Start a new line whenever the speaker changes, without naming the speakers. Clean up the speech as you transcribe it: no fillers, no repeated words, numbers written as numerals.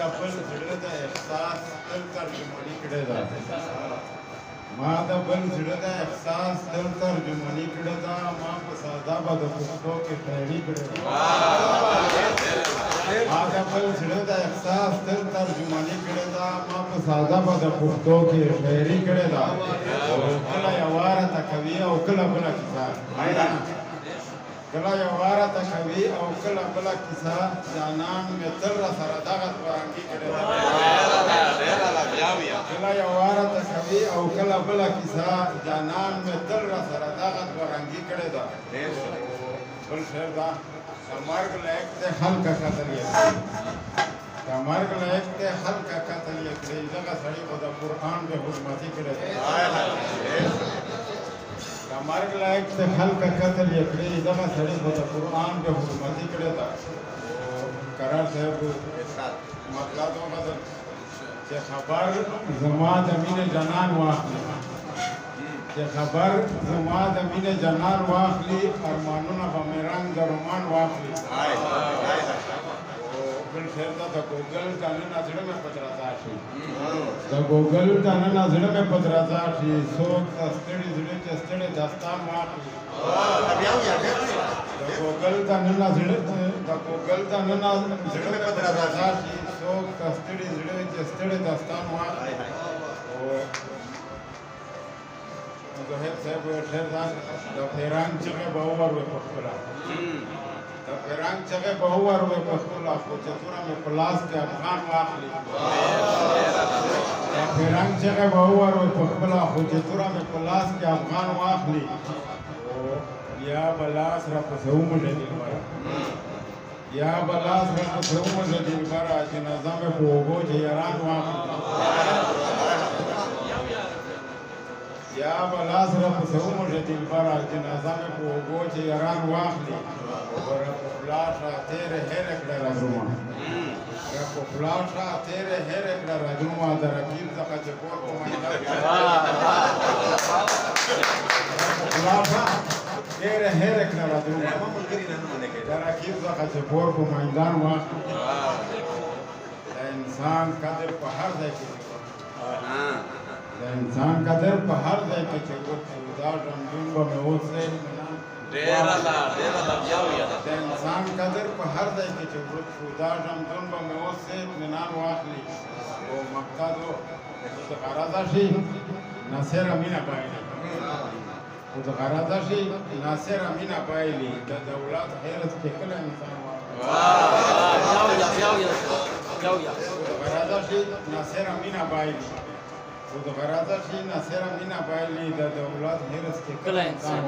د بل زړه د احساس تل ترجماني کړې ده ما د بل زړه د احساس تل ترجماني کړې ده ما په ساده به د پښتو کې شاعري کړې ده ما د بل زړه د احساس تل ترجماني کړې ده ما په ساده به د پښتو کې شاعري کړې ده کله یو واره تکوي او کله بله کیسه کله یو واره تکوي او کله بله کیسه جانان مې تل را سره دغه فرهنګي کړې ده کله یو واره تکوي او کله بله کیسه جانان مې تل را سره دغه فرهنګي کړې ده بل شعر ده د مرګ لایق دی هلکه قتل یې کړي د مرګ لایق دی هلکه قتل یې کړي دغه سړي خو د قرآن بې حرمتي کړې ده د مرګ لایق دی هلکه قتل یې کړي دغه سړي خو د قرآن بې حرمتي کړې ده قرار صاحب مطلب وبدل چې خبر زما د مینې جنان واخلي چې خبر زما د مینې جنان واخلي ارمانونه به مې رنګ د رومان واخلي بل شعر ده د ګوګل دننه زړه مې په درزا شي د ګوګل دننه زړه مې په درزا شي څوک د ستړي زړه چې ستړی داستان واخلي د ګوګل دننه زړه مې په درزا شي څوک د ستړي زړه چې ستړی داستان واخلي زهیر صاحب شعر ده د پیران چغې به ووروي په خپله د پیران چغې به ووروي په خپله خو چې توره مې په لاس کې افغان واخلي د پیران چغې به ووروي په خپله خو چې توره مې په لاس کې افغان واخلي یا به لاس راپسې وموږي دلبره یا به لاس راپسې وموږي دلبره چې نظم یې په اوبو چې یاران واخلي یا بلاس را پسې وموږي دلبره جنازه مې په اوبو چې یاران واخلي را په فلاشه تېرې هېرې کړه رازونه را په فلاشه تېرې هېرې کړه رازونه د رقیب څخه چې کور په میدان فلاشه تېرې هېرې کړه رازونه د رقیب څخه چې کور په میدان واخلي د انسان قدر په هر ځای کې د انسان قدر په هر ځای کې چې وکړي دا رنګون به مې اوسئ د انسان قدر په هر ځای کې چې وکړي دا رنګون به مې اوسئ اطمینان واخلي او مقصد د غرضه شي ناصره مینه بایلي خو د غرضه شي ناصره مینه بایلي د دولت حیرت کې کله انسان واخلي د غرضه شي ناصره مینه بایلي خو د غرضه شي ناصره مینه بایلي د دولت حرص کې کله انسان